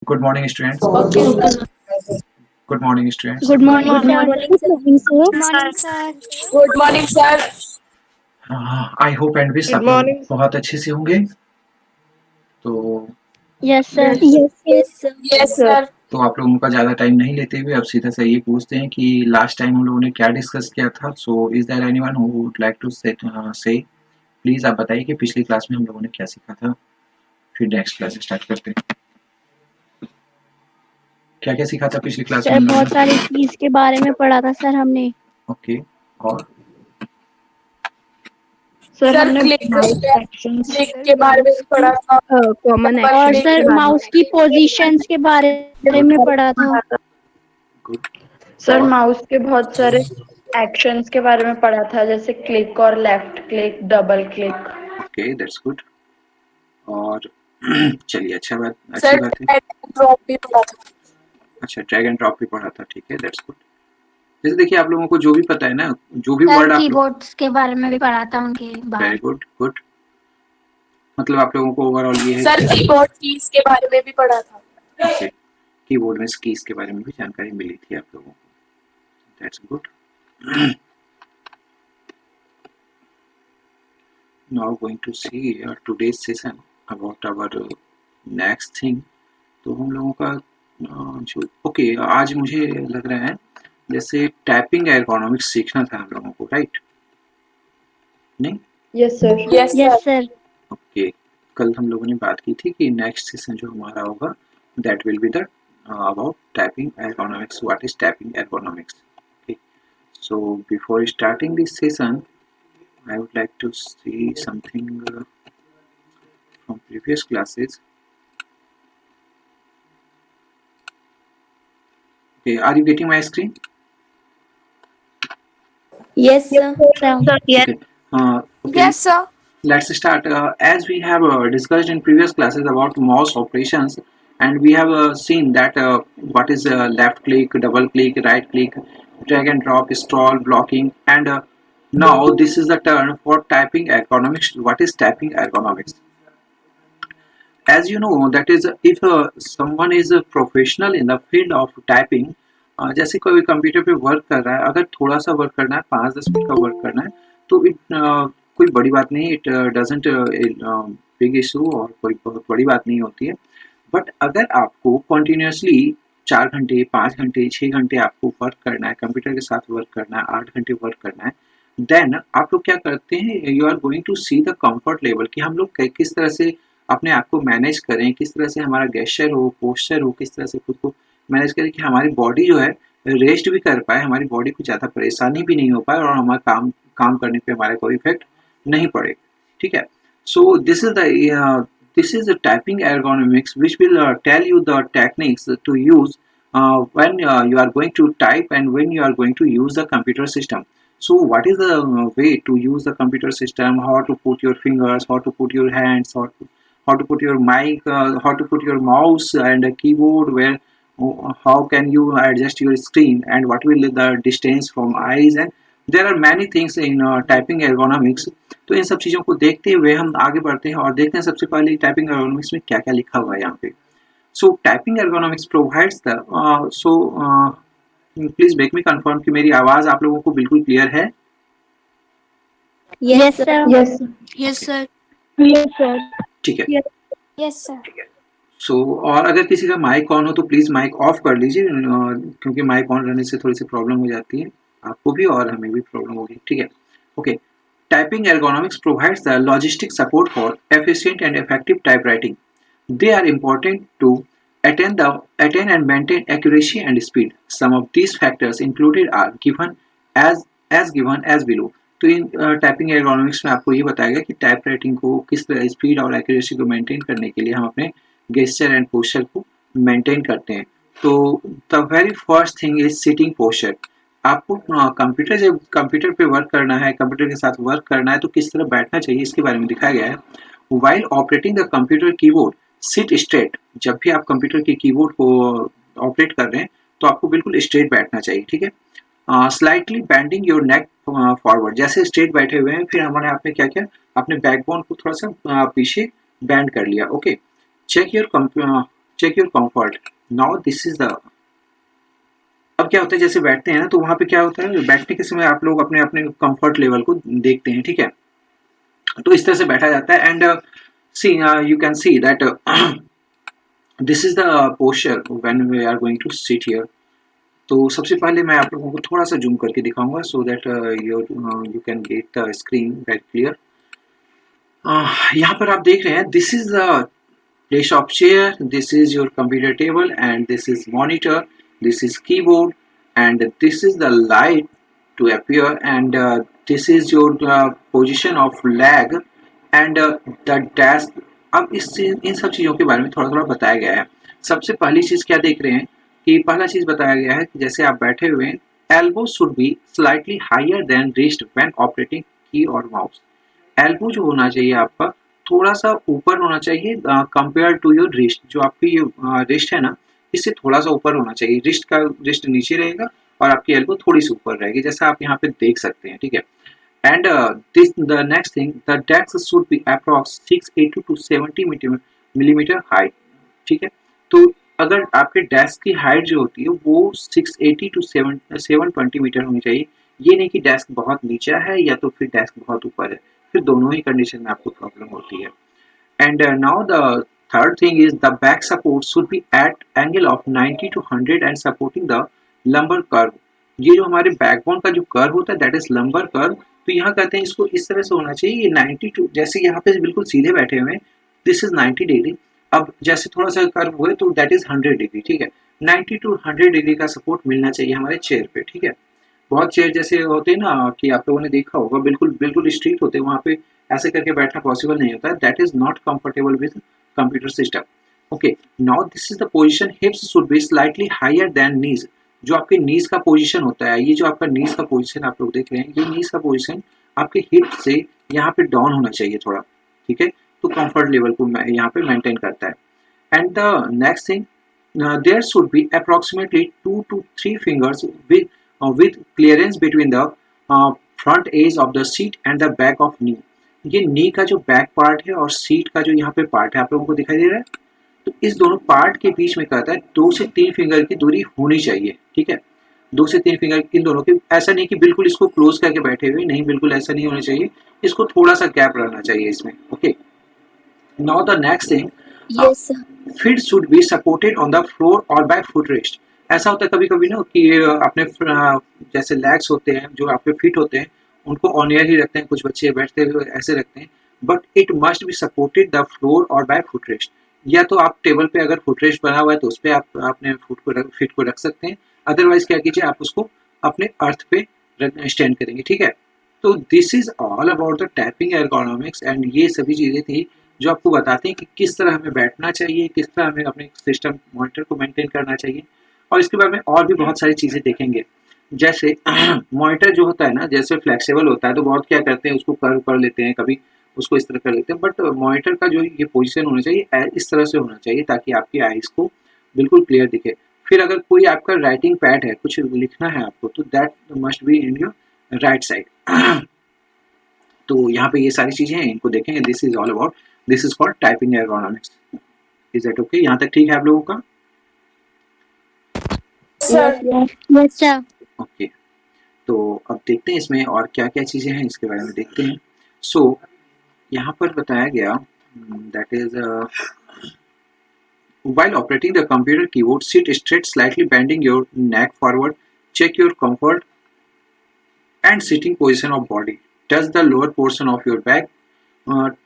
Good morning, students. Okay, sir. Good morning, students. Good morning, Good sir. morning, Good sir. morning, sir. Good morning, sir. Good morning, sir. I hope and wish Good आप लोग morning. बहुत अच्छे से होंगे। तो Yes, sir. Yes, sir. Yes, sir. तो आप लोगों का ज़्यादा टाइम नहीं लेते हुए अब सीधा से ये पूछते हैं कि लास्ट टाइम हम लोगों ने क्या डिस्कस किया था। So is there anyone who would like to say please आप बताइए कि पिछली क्लास में हम लोगों ने क्या सीखा था, फिर नेक्स्ट क्लास स्टार्ट करते हैं। क्या क्या सीखा था पिछली क्लास में सर हम लोगों बहुत सारी चीज के बारे में पढ़ा था सर हमने। ओके, और सर सर हमने क्लिक के बारे में पढ़ा था। कॉमन और click सर के बारे माउस की पोजीशंस के बारे में पढ़ा था। गुड। सर माउस के बहुत सारे एक्शंस के बारे में पढ़ा था, जैसे क्लिक और left click, double click. Okay, that's good. और चलिए अच्छी सर बात है। ड्रॉप भी पढ़ा था। अच्छा, ड्रैग एंड ड्रॉप भी पढ़ा था, ठीक है, दैट्स गुड। जैसे देखिए आप लोगों को जो भी पता है ना, जो भी सर वर्ड आप लोग, कीबोर्ड्स के बारे में भी पढ़ा था उनके वेरी बारे। गुड गुड, मतलब आप लोगों को ओवरऑल ये है सर कीबोर्ड कीज के बारे में भी पढ़ा था। कि कीबोर्ड में कीज के बारे में भी जानकारी मिली थी आप लोगों को, that's good. Now going to see today's session about our next thing. तो हम लोगों का जो ओके, आज मुझे लग रहा है जैसे टाइपिंग एर्गोनॉमिक्स सीखना था हम लोगों को, राइट? नहीं? Yes sir. Yes yes sir. Okay, कल हम लोगों ने बात की थी कि नेक्स्ट सेशन जो हमारा होगा that will be the about typing ergonomics. What is typing ergonomics? Okay, so before starting this session I would like to see something from previous classes. Okay, are you getting my screen? Yes, sir. Okay, okay, Yes, sir. let's start. As we have discussed in previous classes about mouse operations, and we have seen that what is left click, double click, right click, drag and drop, scroll, blocking, and now this is the term for typing ergonomics. What is typing ergonomics? As you know, that is if someone is a professional in the field of typing, जैसे कोई computer पे work कर रहा है, अगर थोड़ा सा work करना है, 5-10 मिनट का वर्क करना है, तो कोई बड़ी बात नहीं, इट डजेंट बिग इशू, और कोई बहुत बड़ी बात नहीं होती है। बट अगर आपको कंटिन्यूसली 4 घंटे, 5 घंटे, 6 घंटे आपको वर्क करना है, कंप्यूटर के साथ वर्क करना है, 8 घंटे वर्क करना है, देन आप लोग क्या करते हैं, you are going to see the comfort level कि हम लोग किस तरह से अपने आप को मैनेज करें, किस तरह से हमारा गेस्चर हो, पोस्चर हो, किस तरह से खुद को मैनेज करें कि हमारी बॉडी जो है रेस्ट भी कर पाए, हमारी बॉडी को ज़्यादा परेशानी भी नहीं हो पाए, और हमारा काम करने पे हमारे कोई इफेक्ट नहीं पड़े, ठीक है। सो this is the typing ergonomics which will tell you the techniques to use when you are going to type and when you are going to use the computer system. So what is the way to use the computer system, how to put your fingers, how to put your hands, how to put your mic, how to put your mouse and a keyboard, where how can you adjust your screen, and what will the distance from eyes, and there are many things in typing ergonomics. तो इन सब चीज़ों को देखते हुए हम आगे बढ़ते हैं और देखते हैं सबसे पहले टाइपिंग एर्गोनॉमिक्स में क्या क्या लिखा हुआ है यहाँ पे। So typing ergonomics provides the please make me confirm कि मेरी आवाज़ आप लोगों को बिल्कुल क्लियर है? Yes sir. Yes yes sir. Yes sir. ठीक है। Yes sir. सो और अगर किसी का माइक ऑन हो तो प्लीज़ माइक ऑफ कर लीजिए, क्योंकि माइक ऑन रहने से थोड़ी सी प्रॉब्लम हो जाती है, आपको भी और हमें भी प्रॉब्लम होगी, ठीक है। Okay, typing ergonomics provides the logistic support for efficient and effective typewriting. They are important to attain and maintain accuracy and speed. Some of these factors included are given as below. तो इन typing ergonomics में आपको ये बताया गया कि type writing को किस तरह स्पीड और एक्यूरेसी को मेंटेन करने के लिए हम अपने गेस्चर एंड पोस्चर को मेंटेन करते हैं। तो the very first thing is sitting posture. आपको जब कंप्यूटर पे वर्क करना है, कंप्यूटर के साथ वर्क करना है, तो किस तरह बैठना चाहिए इसके बारे में दिखाया गया है। While operating the computer keyboard seat straight. जब भी आप कंप्यूटर के कीबोर्ड को ऑपरेट कर रहे हैं तो आपको बिल्कुल स्ट्रेट बैठना चाहिए, ठीक है। Slightly bending your neck forward. जैसे स्ट्रेट बैठे हुए हैं, फिर हमने आपने क्या किया, अपने बैकबोन को थोड़ा सा पीछे बैंड कर लिया, okay. Check your check your comfort. Now this is the, अब क्या होता है जैसे बैठते हैं ना तो वहां पे क्या होता है, बैठने के समय आप लोग अपने अपने कंफर्ट लेवल को देखते हैं, ठीक है। तो इस तरह से बैठा जाता है and see you can see that this is the posture when we are going to sit here. तो सबसे पहले मैं आप लोगों को थोड़ा सा जूम करके दिखाऊंगा so that you can get the screen very clear. यहाँ पर आप देख रहे हैं this is the place of chair, this is your computer table and this is monitor, this is keyboard and this is the light to appear and this is your position of leg and the desk। अब इन सब चीज़ों के बारे में थोड़ा थोड़ा बताया गया है। सबसे पहली चीज़ क्या देख रहे हैं कि पहला चीज़ बताया गया है कि जैसे आप बैठे हुए हैं, elbow should be slightली higher than wrist when operating key और mouse। एल्बो जो होना चाहिए आपका थोड़ा सा ऊपर होना चाहिए कंपेयर टू योर रिस्ट। जो आपकी रिस्ट है ना, इससे थोड़ा सा ऊपर होना चाहिए। रिस्ट नीचे रहेगा और आपकी एल्बो थोड़ी सी ऊपर रहेगी, जैसा आप यहाँ पे देख सकते हैं, ठीक है। And this the next thing, the desk should be approx 680 to 70 millimetre height, ठीक है। तो अगर आपके डेस्क की हाइट जो होती है वो 680 टू 720 मीटर होनी चाहिए। ये नहीं कि डेस्क बहुत नीचा है या तो फिर डेस्क बहुत ऊपर है, फिर दोनों ही कंडीशन में आपको प्रॉब्लम होती है। And now the third thing is the back support should be at angle of 90 to 100 and supporting the lumbar curve. ये जो हमारे बैकबोन का जो कर्व होता है दैट इज लंबर कर्व। तो यहाँ कहते हैं इसको इस तरह से होना चाहिए, ये 90 टू, जैसे यहाँ पे बिल्कुल सीधे बैठे हुए हैं दिस इज 90 डिग्री। अब जैसे थोड़ा सा कर्व हुए तो दैट इज 100 डिग्री, ठीक है। 90 टू 100 डिग्री का सपोर्ट मिलना चाहिए हमारे चेयर पे, ठीक है। बहुत चेयर जैसे होते हैं ना कि आप लोगों ने देखा होगा बिल्कुल बिल्कुल स्ट्रीट होते हैं, वहाँ पे ऐसे करके बैठना पॉसिबल नहीं होता है। That is not comfortable with computer system. Okay, now this is the position, hips should be slightly higher than knees. जो आपके नीज का पोजीशन होता है, ये जो आपका नीज का पोजीशन आप लोग देख रहे हैं, ये नीज का पोजीशन आपके हिप से यहाँ पे डाउन होना चाहिए थोड़ा, ठीक है। तो कंफर्ट लेवल को यहाँ पे मेंटेन करता है। And the next thing, there should be approximately 2 to 3 fingers with clearance between the front edge of the seat and the back of knee। ये नी का जो बैक पार्ट है और सीट का जो यहाँ पे पार्ट है आप लोगों को दिखाई दे रहा है, तो इस दोनों पार्ट के बीच में कहता है 2 से 3 फिंगर की दूरी होनी चाहिए, ठीक है। 2 से 3 फिंगर इन दोनों की, ऐसा नहीं कि बिल्कुल इसको क्लोज करके बैठे हुए, नहीं, बिल्कुल ऐसा नहीं होना चाहिए, इसको थोड़ा सा गैप रहना चाहिए इसमें। Okay, now the next thing, Yes, sir. Feet should be supported on the floor और बाय फुट रेस्ट। ऐसा होता है कभी कभी ना कि अपने जैसे लेग्स होते हैं जो आपके फीट होते हैं उनको ऑन एयर ही रखते हैं, कुछ बच्चे बैठते हुए ऐसे रखते हैं, but it must be supported the floor और बाय फुट रेस्ट। या तो आप टेबल पे अगर फुट रेस्ट बना हुआ है तो उस पर आप अपने फीट को रख सकते हैं, अदरवाइज क्या कीजिए आप उसको अपने अर्थ पे स्टैंड करेंगे, ठीक है। तो this is all about the tapping ergonomics and ये सभी चीज़ें थी जो आपको बताते हैं कि किस तरह हमें बैठना चाहिए, किस तरह हमें अपने सिस्टम मॉनिटर को मेंटेन करना चाहिए। और इसके बारे में और भी बहुत सारी चीज़ें देखेंगे, जैसे मॉनिटर जो होता है ना, जैसे फ्लेक्सिबल होता है तो बहुत क्या करते हैं उसको कर्व कर लेते हैं, कभी उसको इस तरह कर लेते हैं, बट मॉनिटर का जो ये पोजीशन होना चाहिए इस तरह से होना चाहिए ताकि आपकी आईज को बिल्कुल क्लियर दिखे। फिर अगर कोई आपका राइटिंग पैड है, कुछ लिखना है आपको, तो that must be in your right side. तो यहाँ पे ये सारी चीज़ें हैं, इनको देखेंगे। This is all about, this is called typing ergonomics. Is that okay? यहाँ तक ठीक है आप लोगों का? Sir. Yes, sir. ओके, तो अब देखते हैं इसमें और क्या क्या चीज़ें हैं, इसके बारे में देखते हैं। सो यहाँ पर बताया गया that is while operating the computer keyboard, sit straight, slightly bending your neck forward, check your comfort and sitting position of body, touch the lower portion of your back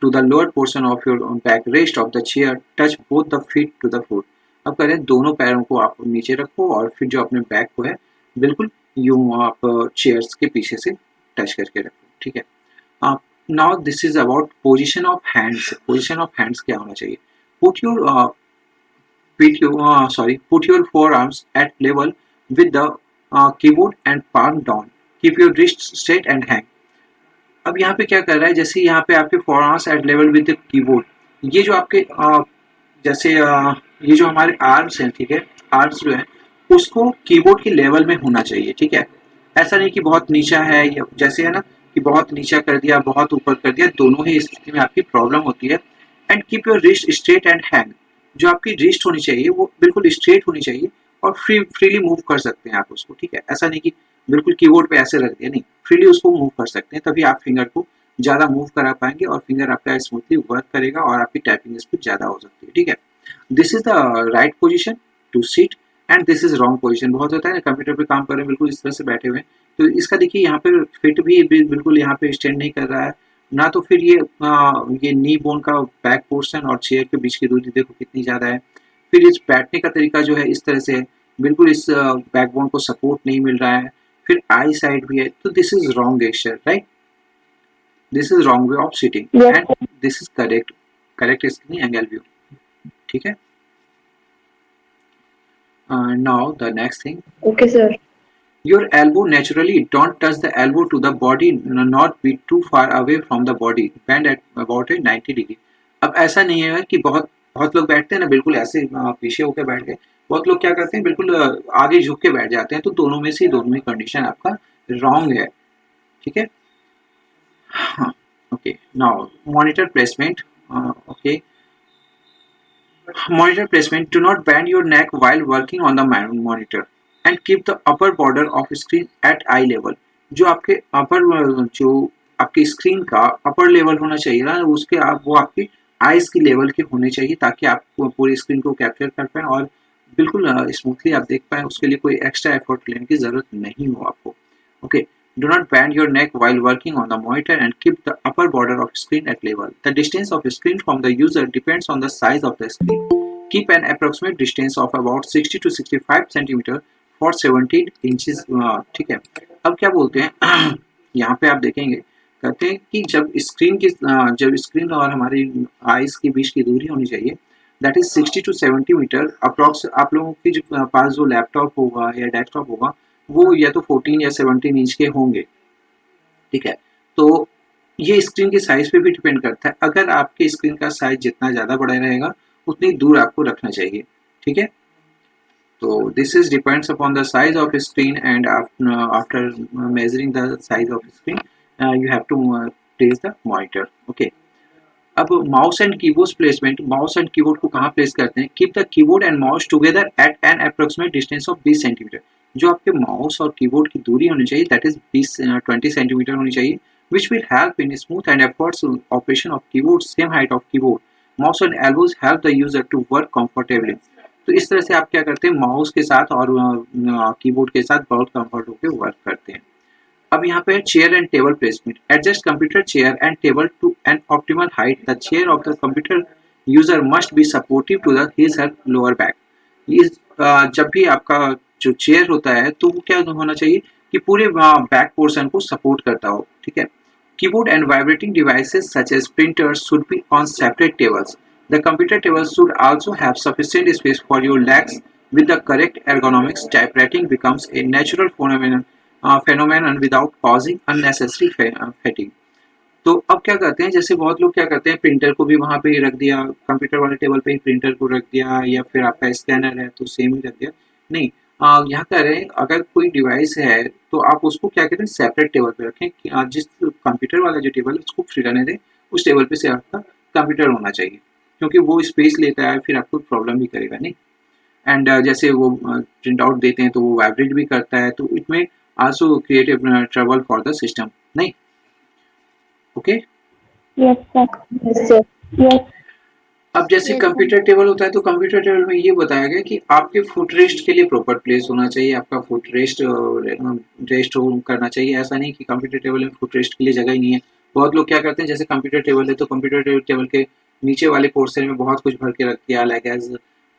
to the lower portion of your back rest of the chair, touch both the feet to the floor। अब कह रहे हैं दोनों पैरों को आप नीचे रखो और फिर जो अपने बैक को है बिल्कुल यूं आप चेयर्स के पीछे से टच करके रखो, ठीक है। Now this is about position of hands. Position of hands क्या होना चाहिए? Put your forearms at level with the keyboard and palm down. Keep your wrists straight and hang. अब यहाँ पे क्या कर रहा है, जैसे यहाँ पे आपके forearms at level with the keyboard, ये जो आपके जैसे ये जो हमारे आर्म्स हैं, ठीक है, आर्म्स जो है उसको कीबोर्ड के लेवल में होना चाहिए, ठीक है। ऐसा नहीं कि बहुत नीचा है, या जैसे है ना कि बहुत नीचा कर दिया, बहुत ऊपर कर दिया, दोनों ही स्थिति में आपकी प्रॉब्लम होती है। And keep your wrist straight and hang. जो आपकी रिस्ट होनी चाहिए वो बिल्कुल स्ट्रेट होनी चाहिए और फ्रीली मूव कर सकते हैं आप उसको, ठीक है। ऐसा नहीं कि बिल्कुल कीबोर्ड पे ऐसे रख दिया, नहीं, फ्रीली उसको मूव कर सकते हैं, तभी आप फिंगर को ज़्यादा मूव करा पाएंगे और फिंगर आपका स्मूथली वर्क करेगा और आपकी टाइपिंग स्पीड ज़्यादा हो सकती है, ठीक है। This is the right position to sit and this is wrong position. बहुत होता है ना कंप्यूटर पे काम कर रहे हैं बिल्कुल इस तरह से बैठे हुए, तो इसका देखिए यहाँ पे फिट भी बिल्कुल यहाँ पे स्टैंड नहीं कर रहा है ना, तो फिर ये नी बोन का बैक पोर्शन और चेयर के बीच की दूरी देखो कितनी ज़्यादा है। फिर इस बैठने का तरीका जो है इस तरह से बिल्कुल इस बैकबोन को सपोर्ट नहीं मिल रहा है। फिर आई साइड भी है, तो this is wrong gesture, right. This is wrong way of sitting Yes, and this is correct screen angle view, ठीक है। Now the next thing, Okay, sir. your elbow naturally don't touch the elbow to the body, not be too far away from the body, bend at about a 90 degree। अब ऐसा नहीं है कि बहुत लोग बैठते हैं ना बिल्कुल ऐसे पीछे होकर बैठ गए, बहुत लोग क्या करते हैं बिल्कुल आगे झुक के बैठ जाते हैं, तो दोनों में से दोनों में कंडीशन आपका रॉन्ग है, ठीक है। हाँ, okay. Now monitor placement, okay. Monitor placement, do not bend your neck while working on the monitor and keep the upper border of screen at eye level। जो आपके आपकी स्क्रीन का अपर लेवल होना चाहिए ना, उसके वो आपकी आईज की लेवल के होने चाहिए, ताकि आप पूरी स्क्रीन को कैप्चर कर पाएं और बिल्कुल स्मूथली आप देख पाएं। उसके लिए कोई एक्स्ट्रा एफर्ट लेने की जरूरत नहीं हो आपको, okay. Do not bend your neck while working on the monitor and keep the upper border of screen at level. The distance of screen from the user depends on the size of the screen. Keep an approximate distance of about 60 to 65 centimeter for 17 inches, ठीक है। अब क्या बोलते हैं यहाँ पे आप देखेंगे कहते हैं कि जब स्क्रीन और हमारी आईज के बीच की दूरी होनी चाहिए that is 60 to 70 metre approx. आप लोगों के जो पास जो लैपटॉप होगा या डेस्कटॉप होगा वो या तो 14 या 17 इंच के होंगे, ठीक है। तो ये स्क्रीन के साइज पे भी डिपेंड करता है। अगर आपके स्क्रीन का साइज जितना ज़्यादा बड़ा रहेगा उतनी दूर आपको रखना चाहिए, ठीक है। तो this is depends upon the size of screen and after measuring the size of screen you have to place the monitor, okay. अब mouse and keyboard placement, mouse and keyboard को कहाँ प्लेस करते हैं? Keep the keyboard and mouse together at an approximate distance of 20 centimetre. जो आपके mouse और keyboard की दूरी होनी चाहिए दैट इज 20 सेंटीमीटर होनी चाहिए, which will help in smooth and efforts operation of keyboard. Same height of keyboard mouse and elbows help the user to work comfortably. तो इस तरह से आप क्या करते हैं माउस के साथ और कीबोर्ड के साथ बहुत कंफर्ट होकर वर्क करते हैं। अब यहाँ पे chair and table placement, adjust computer chair and table to an optimal height. The chair of the computer user must be supportive to the his her lower back. जब भी आपका जो चेयर होता है तो वो क्या होना चाहिए कि पूरे बैक पोर्शन को सपोर्ट करता हो, ठीक है। Keyboard and vibrating devices such as printers should be on separate tables. The computer table should also have sufficient space for your legs. With the correct ergonomics, typewriting becomes a natural phenomenon without causing unnecessary fatigue। तो अब क्या करते हैं, जैसे बहुत लोग क्या करते हैं प्रिंटर को भी वहाँ पे ही रख दिया, कंप्यूटर वाले टेबल पे ही प्रिंटर को रख दिया, या फिर आपका स्कैनर है तो सेम ही रख दिया। नहीं, यहाँ कह रहे हैं अगर कोई डिवाइस है तो आप उसको क्या कहते हैं सेपरेट टेबल पे रखें कि जिस कंप्यूटर वाला जो टेबल है उसको फ्री रहने दें, उस टेबल पे से आपका कंप्यूटर होना चाहिए, क्योंकि वो स्पेस लेता है, फिर आपको प्रॉब्लम भी करेगा नहीं। एंड जैसे वो प्रिंट आउट देते हैं तो वो वाइब्रेट भी करता है, तो इसमें also create a trouble for the system, नहीं? Okay. Yes, sir. Yes, sir. Yes. अब जैसे कंप्यूटर टेबल होता है तो कंप्यूटर टेबल में ये बताया गया कि आपके फुट रेस्ट के लिए प्रॉपर प्लेस होना चाहिए, आपका फुट रेस्ट करना चाहिए। ऐसा नहीं कि कंप्यूटर टेबल में फुट रेस्ट के लिए जगह ही नहीं है। बहुत लोग क्या करते हैं जैसे कंप्यूटर टेबल है तो कंप्यूटर टेबल के नीचे वाले पोर्शन में बहुत कुछ भर के रख दिया, लाइक एज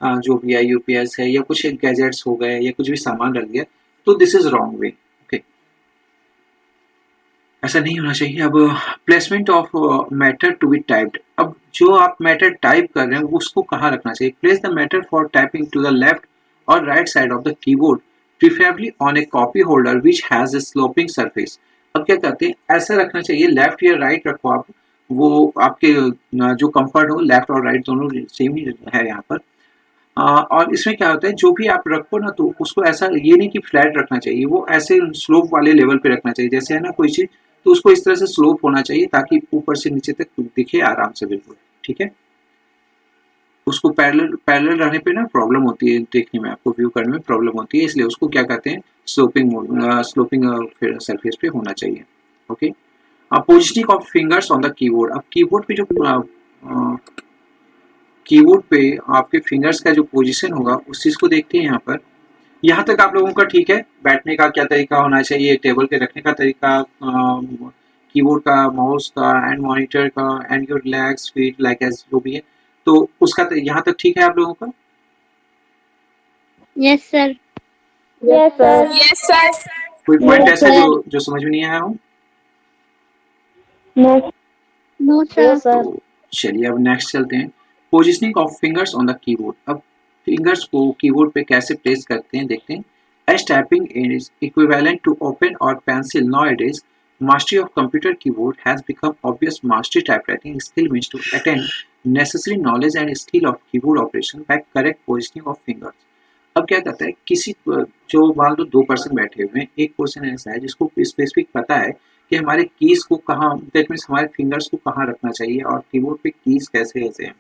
जो भी है यूपीएस है या कुछ गैजेट्स हो गए या कुछ भी सामान रख दिया, तो this is wrong way, okay. ऐसा नहीं होना चाहिए। अब placement of matter to be typed, अब जो आप मैटर टाइप कर रहे हैं उसको कहाँ रखना चाहिए? Place the matter for typing to the left और right side of the keyboard, preferably on a copy holder which has a sloping surface. अब क्या करते हैं, ऐसा रखना चाहिए, लेफ्ट या राइट रखो आप, वो आपके जो कंफर्ट हो, लेफ्ट और राइट दोनों सेम ही है यहाँ पर। और इसमें क्या होता है जो भी आप रखो ना तो उसको ऐसा ये नहीं कि फ्लैट रखना चाहिए, वो ऐसे स्लोप वाले लेवल पे रखना चाहिए। जैसे है ना कोई चीज तो उसको इस तरह से स्लोप होना चाहिए ताकि ऊपर से नीचे तक दिखे आराम से, बिल्कुल ठीक है। उसको पैरेलल रहने पे ना प्रॉब्लम होती है देखने में, आपको व्यू करने में प्रॉब्लम होती है, इसलिए उसको क्या कहते हैं स्लोपिंग सरफेस पे होना चाहिए। ओके, अब positioning of fingers on the keyboard. अब कीबोर्ड पे जो कीबोर्ड पे आपके फिंगर्स का जो पोजीशन होगा उस चीज को देखते हैं यहाँ पर। यहाँ तक आप लोगों का ठीक है, बैठने का क्या तरीका होना चाहिए, टेबल पे रखने का तरीका, कीबोर्ड का, माउस का एंड मॉनिटर का and your legs feet like as जो भी है, तो उसका यहाँ तक ठीक है आप लोगों का? Yes sir. Yes, sir. Yes, sir. कोई पॉइंट Yes, ऐसा sir. जो समझ में नहीं आया हो? No. No sir. Yes, sir. तो चलिए अब नेक्स्ट चलते हैं, positioning of fingers on the keyboard. अब फिंगर्स को कीबोर्ड पे कैसे प्लेस करते हैं देखते हैं। As typing is equivalent to open और pencil nowadays, mastery of computer keyboard has become obvious. Mastery typewriting skill means to attain necessary knowledge and skill of keyboard operation by correct positioning of fingers. अब क्या कहता है, किसी जो मान लो 2 person बैठे हुए हैं, एक पर्सन ऐसा है जिसको स्पेसिफिक पता है कि हमारे कीज को कहाँ, दैट मीन्स हमारे फिंगर्स को कहाँ रखना चाहिए और कीबोर्ड पे कीज कैसे कैसे हैं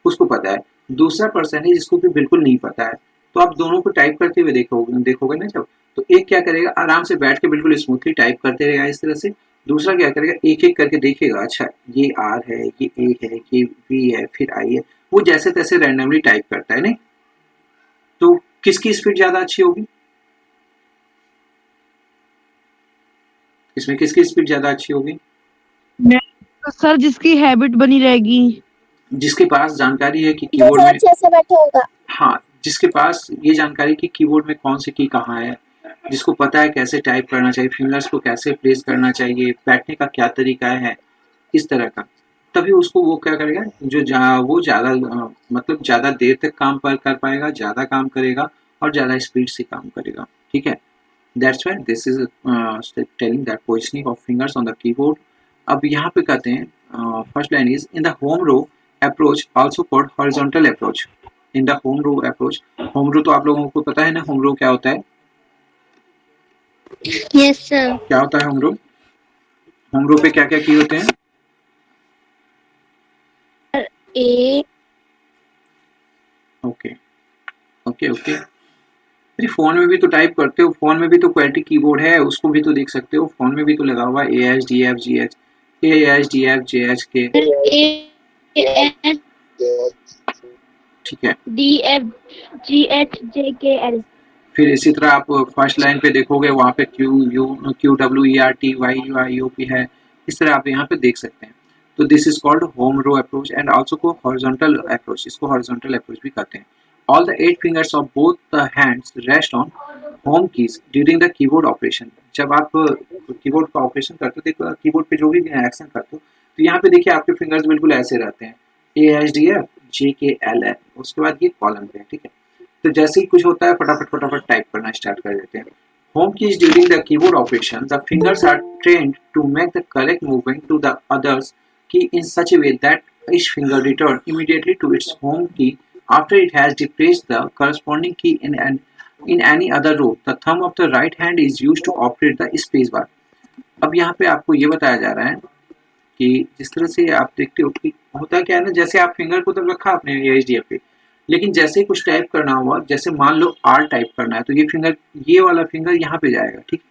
उसको पता है। दूसरा पर्सन है जिसको भी बिल्कुल नहीं पता है, तो आप दोनों को टाइप करते हुए देखोगे ना जब, तो एक क्या करेगा आराम से बैठ के बिल्कुल स्मूथली टाइप करते रहेगा इस तरह से, दूसरा क्या करेगा एक एक करके देखेगा, अच्छा ये आर है, ये ए है, ये वी है, फिर आई है, वो जैसे तैसे रैंडमली टाइप करता है। नहीं तो किसकी स्पीड ज्यादा अच्छी होगी, इसमें किसकी स्पीड ज्यादा अच्छी होगी? तो सर जिसकी हैबिट बनी रहेगी, जिसके पास जानकारी है कि जो कीबोर्ड सर में, अच्छे से बैठे होगा। हाँ जिसके पास ये जानकारी कि कीबोर्ड में कौन सी की कहाँ है, जिसको पता है कैसे टाइप करना चाहिए, फिंगर्स को कैसे प्लेस करना चाहिए, बैठने का क्या तरीका है, इस तरह का, तभी उसको वो क्या करेगा, वो ज़्यादा मतलब ज़्यादा देर तक काम कर पाएगा, ज़्यादा काम करेगा और ज़्यादा स्पीड से काम करेगा। ठीक है, that's why this is telling that positioning of fingers on the keyboard. अब यहाँ पे कहते हैं first line is in the home row approach also called horizontal approach. In the home row approach, home row तो आप लोगों को पता है ना, होम रो क्या होता है? Yes sir. क्या होता है होम रो? होम रो पे क्या क्या की होते हैं? ए ओके ओके ओके, अरे फोन में भी तो टाइप करते हो, फोन में भी तो क्वालिटी कीबोर्ड है, उसको भी तो देख सकते हो, फोन में भी तो लगा हुआ है AHDFGH, AHDFJHK, ठीक है। DFGHJKL। फिर इसी तरह आप फर्स्ट लाइन पे देखोगे वहाँ पे QWERTYUIOP है, इस तरह आप यहाँ पे देख सकते हैं। तो this is called home row approach and also को हॉरिजॉन्टल अप्रोच, इसको हॉरिजॉन्टल अप्रोच भी कहते हैं। All the 8 fingers of both the hands rest on home keys during the keyboard operation. जब आप कीबोर्ड का ऑपरेशन करते हो, कीबोर्ड पे जो भी एक्शन करते हो, तो यहाँ पे देखिए आपके फिंगर्स बिल्कुल ऐसे रहते हैं, AHDFJKL, उसके बाद ये कॉलम पे है। ठीक है, तो जैसे ही कुछ होता है फटाफट टाइप करना स्टार्ट कर देते हैं। Home keys during the keyboard operation the fingers are trained to make the correct movement to the others key in such a way that each finger return immediately to its home key after it has depressed the corresponding key in any other row. The thumb of the right hand is used to operate the space bar. अब यहाँ पे आपको ये बताया जा रहा है कि जिस तरह से आप देखते हो कि होता क्या है ना, जैसे आप फिंगर को तो रखा आपने AHDF पे, लेकिन जैसे ही कुछ टाइप करना हुआ, जैसे मान लो R टाइप करना है, तो ये फिंगर, ये वाला फिंगर यहाँ पे जाएगा, ठीक,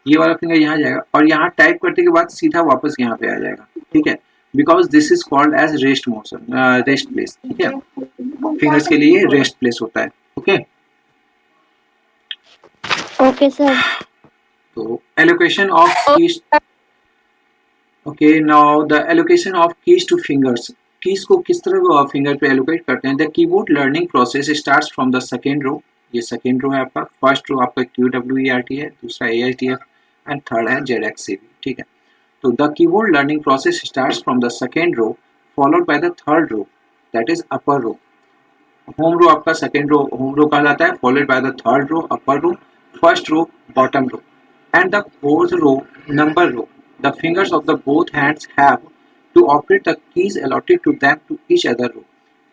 ये वाला फिंगर यहाँ जाएगा और यहाँ टाइप करने के बाद सीधा वापस यहाँ पे आ जाएगा। ठीक है, because this is called as rest motion, rest place. ठीक है, फिंगर्स के लिए रेस्ट प्लेस होता है। Okay okay sir. तो allocation of keys, okay now the allocation of keys to fingers. Keys को किस तरह फिंगर पे एलोकेट करते हैं? The keyboard learning process starts from the second row, ये सेकेंड रो है आपका, फर्स्ट रो आपका QWERT है, दूसरा AHDF एंड थर्ड है ZXCB। ठीक है, तो the keyboard learning process starts from the second row followed by the third row, that is upper row. Home row आपका second row home row कहलाता है, followed by the third row upper row, first row bottom row, and the fourth row number row. The fingers of the both hands have to operate the keys allotted to them to each other row.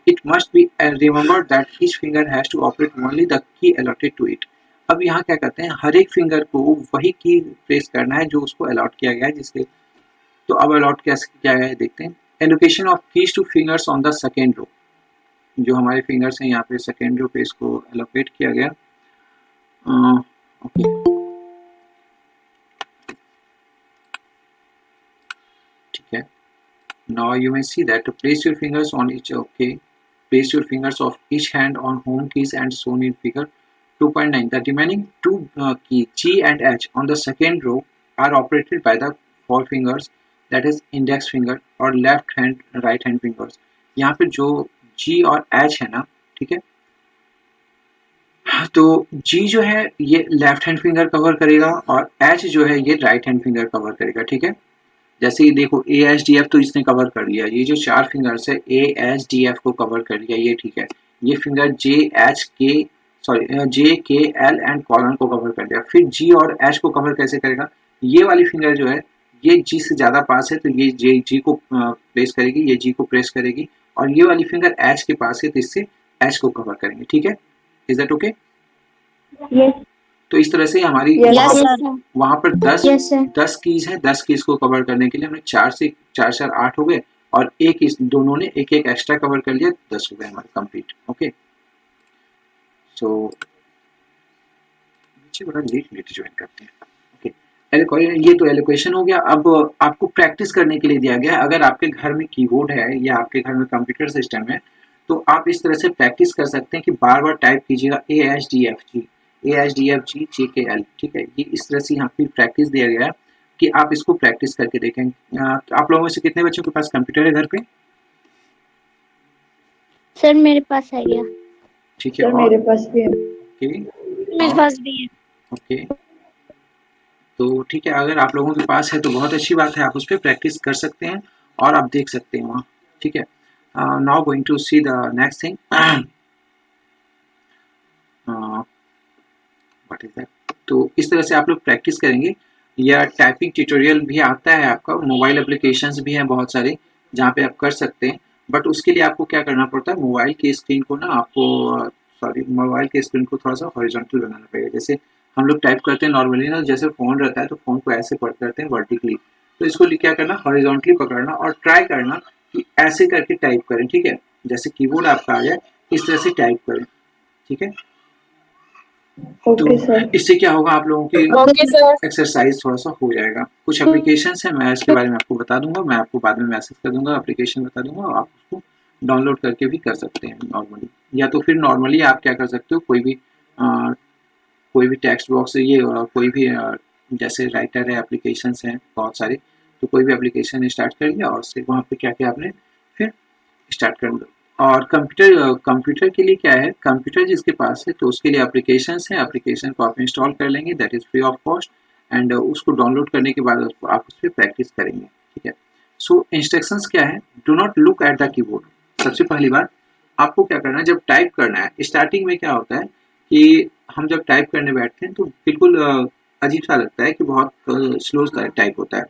It must be remembered that each finger has to operate only the key allotted to it. अब यहाँ क्या करते हैं, हर एक finger को वही की press करना है जो उसको अलॉट किया गया है, जिसके, तो अब अलॉट कैसे किया गया है देखते हैं। Allocation of keys to fingers on the second row. जो हमारे फिंगर्स हैं यहाँ पे सेकेंड रो पे इसको एलोकेट किया गया। ओके, ठीक है। Now you may see that place your fingers on each, okay, place your fingers of each hand on home keys and shown in figure 2.9. The remaining two key G and H on the second row are operated by the forefingers, that is index finger और left hand right hand fingers। यहाँ पे जो G और H है ना, ठीक है, तो G जो है ये लेफ्ट हैंड फिंगर कवर करेगा और H जो है ये राइट हैंड फिंगर कवर करेगा, ठीक है। जैसे ये देखो ए एच डी एफ तो इसने कवर कर लिया, ये जो चार फिंगर्स है ए एच डी एफ को कवर कर लिया, ये ठीक है। ये फिंगर जे एच के जे के एल एंड कॉलन को कवर कर लिया। फिर जी और एच को कवर कैसे करेगा, ये वाली फिंगर जो है ये जी से ज़्यादा पास है तो ये जी को प्रेस करेगी, ये जी को प्रेस करेगी, और ये वाली फिंगर एच के पास है तो इससे एच को कवर करेंगे, ठीक है। Is that okay? तो इस तरह से हमारी वहाँ पर 10 कीज है, 10 कीज को कवर करने के लिए हमने 4 से 4 8 हो गए और एक इस दोनों ने एक एक एक्स्ट्रा कवर कर लिया, 10 हो गए हमारे कंप्लीट। ओके, सो बच्चे बड़ा लेट ज्वाइन करते हैं। ओके, ये तो एलोकेशन हो गया। अब आपको प्रैक्टिस करने के लिए दिया गया, अगर आपके घर में कीबोर्ड है या आपके घर में कंप्यूटर सिस्टम है तो आप इस तरह से प्रैक्टिस कर सकते हैं कि बार बार टाइप कीजिएगा A H D F G, A H D F G, J K L, ठीक है। ये इस तरह से यहाँ पे प्रैक्टिस दिया गया है कि आप इसको प्रैक्टिस करके देखें। आप लोगों में से कितने बच्चों के पास कंप्यूटर है घर पे? सर मेरे पास है गया। ठीक है, मेरे पास भी है। ओके, मेरे पास भी है। ओके, तो ठीक है, अगर आप लोगों के पास है तो बहुत अच्छी बात है, आप उस पर प्रैक्टिस कर सकते हैं और आप देख सकते हैं वहाँ, ठीक है। Now going to see the next thing, what is that. तो इस तरह से आप लोग प्रैक्टिस करेंगे। या टाइपिंग ट्यूटोरियल भी आता है आपका, मोबाइल एप्लीकेशंस भी हैं बहुत सारे जहाँ पे आप कर सकते हैं, बट उसके लिए आपको क्या करना पड़ता है, मोबाइल की स्क्रीन को ना मोबाइल की स्क्रीन को थोड़ा सा हॉरिजॉन्टल बनाना पड़ेगा। जैसे हम लोग टाइप करते हैं नॉर्मली ना, जैसे फ़ोन रहता है तो फ़ोन को ऐसे पकड़ करते हैं वर्टिकली, तो इसको क्या करना, हॉरिजॉन्टली पकड़ना और ट्राई करना कि ऐसे करके टाइप करें, ठीक है। जैसे कीबोर्ड आपका आ जाए इस तरह से टाइप करें, ठीक है। तो इससे क्या होगा, आप लोगों की एक्सरसाइज थोड़ा सा हो जाएगा। कुछ एप्लीकेशंस हैं, मैं इसके बारे में आपको बता दूंगा, मैं आपको बाद में मैसेज कर दूंगा, एप्लीकेशन बता दूंगा, आप उसको डाउनलोड करके भी कर सकते हैं नॉर्मली। या तो फिर नॉर्मली आप क्या कर सकते हो, कोई भी टेक्स्ट बॉक्स, ये कोई भी जैसे राइटर है, एप्लीकेशंस हैं बहुत सारे, तो कोई भी एप्लीकेशन स्टार्ट कर लिया और उससे वहाँ पे क्या क्या आपने फिर स्टार्ट कर दो। और कंप्यूटर के लिए क्या है, कंप्यूटर जिसके पास है तो उसके लिए एप्लीकेशंस हैं, एप्लीकेशन को आप इंस्टॉल कर लेंगे, that is free of cost, and उसको डाउनलोड करने के बाद आप उस पर प्रैक्टिस करेंगे, ठीक है। सो इंस्ट्रक्शंस क्या है, do not look at the keyboard. सबसे पहली बात आपको क्या करना है, जब टाइप करना है, स्टार्टिंग में क्या होता है कि हम जब टाइप करने बैठते हैं तो बिल्कुल अजीब सा लगता है कि बहुत स्लो टाइप होता है।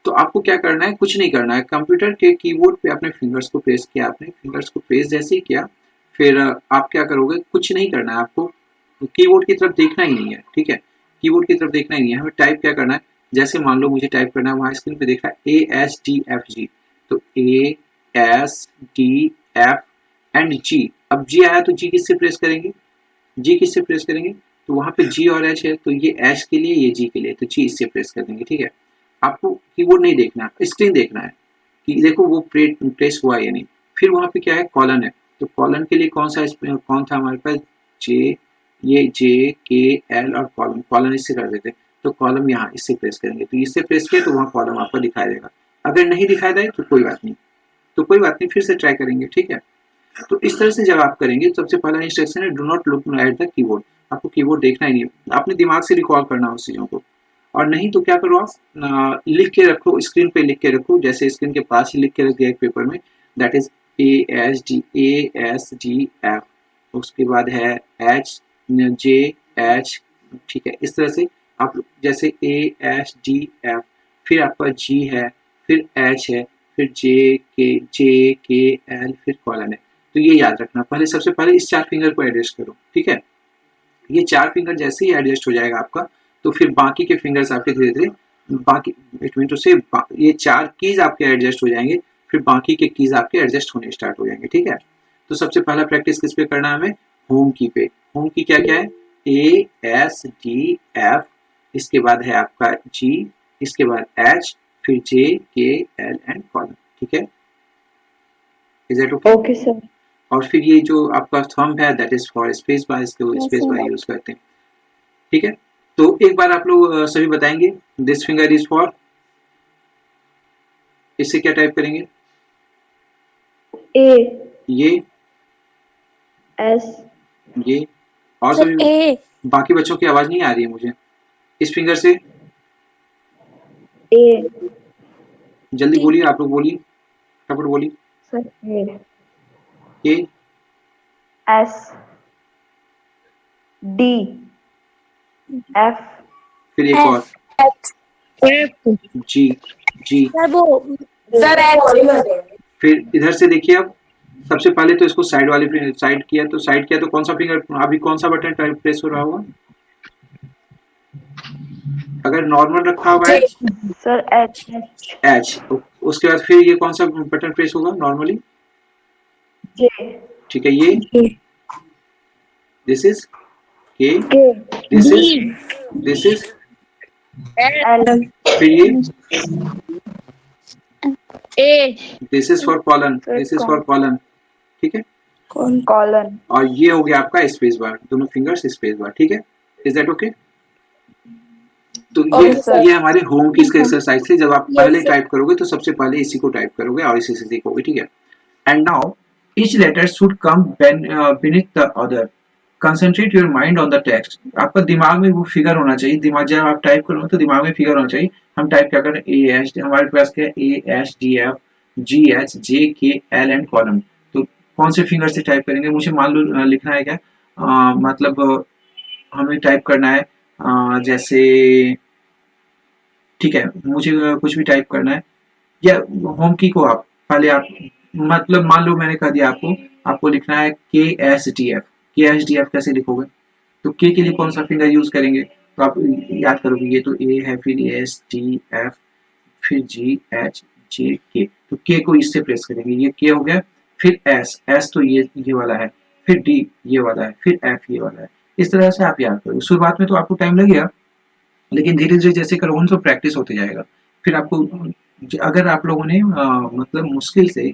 तो आपको क्या करना है, कुछ नहीं करना है, कंप्यूटर के कीबोर्ड पे अपने फिंगर्स को प्रेस किया, आपने फिंगर्स को प्रेस जैसे ही किया, फिर आप क्या करोगे, कुछ नहीं करना है, आपको कीबोर्ड की तरफ देखना ही नहीं है, ठीक है। कीबोर्ड की तरफ देखना ही नहीं है, हमें टाइप क्या करना है, जैसे मान लो मुझे टाइप करना है, वहाँ स्क्रीन पे देखा है A H D F G, तो A S D F and G. अब जी आया तो जी किससे प्रेस करेंगे, जी किससे प्रेस करेंगे, तो वहाँ पे जी और एच है, तो ये एच के लिए, ये जी के लिए, तो जी इससे प्रेस कर देंगे, ठीक है। आपको कीबोर्ड नहीं देखना, स्क्रीन देखना है कि देखो वो प्रेस हुआ या नहीं। फिर वहाँ पे क्या है, कॉलन है, तो कॉलन के लिए कौन था हमारे पास, जे, ये जे के एल और कॉलन इससे कर देते, तो कॉलम यहाँ इससे प्रेस करेंगे, तो इससे प्रेस किया तो वहाँ कॉलम आपको दिखाई देगा। अगर नहीं दिखाई दे तो कोई बात नहीं, फिर से ट्राई करेंगे, ठीक है। तो इस तरह से जब आप करेंगे, सबसे पहला इंस्ट्रक्शन है, do not look at the keyboard. आपको कीबोर्ड देखना ही नहीं है, आपने दिमाग से रिकॉल करना उस चीज़ों को, और नहीं तो क्या करो आप लिख के रखो, स्क्रीन पे लिख के रखो, जैसे स्क्रीन के पास ही लिख के रख दिया एक पेपर में, that is A S D F, उसके बाद है एच जे एच, ठीक है। इस तरह से आप जैसे ए एच डी एफ, फिर आपका जी है, फिर एच है, फिर जे के एल, फिर कॉलन है, तो ये याद रखना। सबसे पहले इस 4 फिंगर को एडजस्ट करो, ठीक है। ये 4 फिंगर जैसे ही एडजस्ट हो जाएगा आपका, तो फिर बाकी के फिंगर्स आपके धीरे धीरे बाकी इट मीन टू से ये 4 कीज आपके एडजस्ट हो जाएंगे, फिर बाकी के कीज आपके एडजस्ट होने स्टार्ट हो जाएंगे, ठीक है। तो सबसे पहला प्रैक्टिस किस पे करना है हमें? होम की पे। होम की क्या क्या है? ASDF, इसके बाद है आपका G, इसके बाद H, फिर JKL एंड कॉलम। ठीक है, is that okay? Okay sir. और फिर ये जो आपका थंब है that is for space bar, इसको Yes, स्पेस sir. बार यूज करते हैं। ठीक है, तो एक बार आप लोग सभी बताएंगे दिस फिंगर इज फॉर, इससे क्या टाइप करेंगे? A ये S ये और सर सभी ए बाकी बच्चों की आवाज नहीं आ रही है मुझे। इस फिंगर से A जल्दी टी बोलिए, आप लोग बोलिए, फटाफट बोलिए। Sir A A S D F फिर एक और F जी जी। सर वो सर H फिर इधर से देखिए, अब सबसे पहले तो इसको साइड वाले साइड किया, तो साइड किया तो कौन सा फिंगर अभी कौन सा बटन प्रेस हो रहा होगा? अगर नॉर्मल रखा हुआ है सर H एच, उसके बाद फिर ये कौन सा बटन प्रेस होगा नॉर्मली? J ठीक है, ये दिस इज के, K दिस इज L फिर ये A this is for colon, this is for colon. ठीक है, colon और ये हो गया आपका स्पेस बार, दोनों फिंगर्स स्पेस बार। ठीक है, इज दैट ओके? तो Okay, sir. ये हमारे होम की इसका एक्सरसाइज थी। जब आप Yes, पहले sir. टाइप करोगे तो सबसे पहले इसी को टाइप करोगे और इसी से सीखोगे। ठीक है, and now each letter should come beneath the other, concentrate your mind on the text. आपका दिमाग में वो फिगर होना चाहिए, दिमाग जब आप टाइप करो तो दिमाग में फिगर होना चाहिए। हम टाइप क्या करें? ए एच, हमारे पास क्या है? ASDF GH JKL and column. तो कौन से फिंगर से टाइप करेंगे? मुझे मान लो लिखना है क्या, मतलब हमें टाइप करना है जैसे, ठीक है, मुझे कुछ भी टाइप करना है, या होम की को आप पहले आप, मतलब मान लो मैंने कह दिया आपको लिखना है KSDF। KSDF कैसे लिखोगे? तो के लिए कौन सा फिंगर यूज करेंगे? तो आप याद करोगे, ये तो ए है, फिर ASDF, फिर GH JK, तो के को इससे प्रेस करेंगे, ये के हो गया। फिर एस तो ये वाला है, फिर डी ये वाला है, फिर एफ ये वाला है। इस तरह से आप याद करोगे। शुरुआत में तो आपको टाइम लगेगा, लेकिन धीरे धीरे जैसे करोगे तो प्रैक्टिस होते जाएगा। फिर आपको, अगर आप लोगों ने मतलब मुश्किल से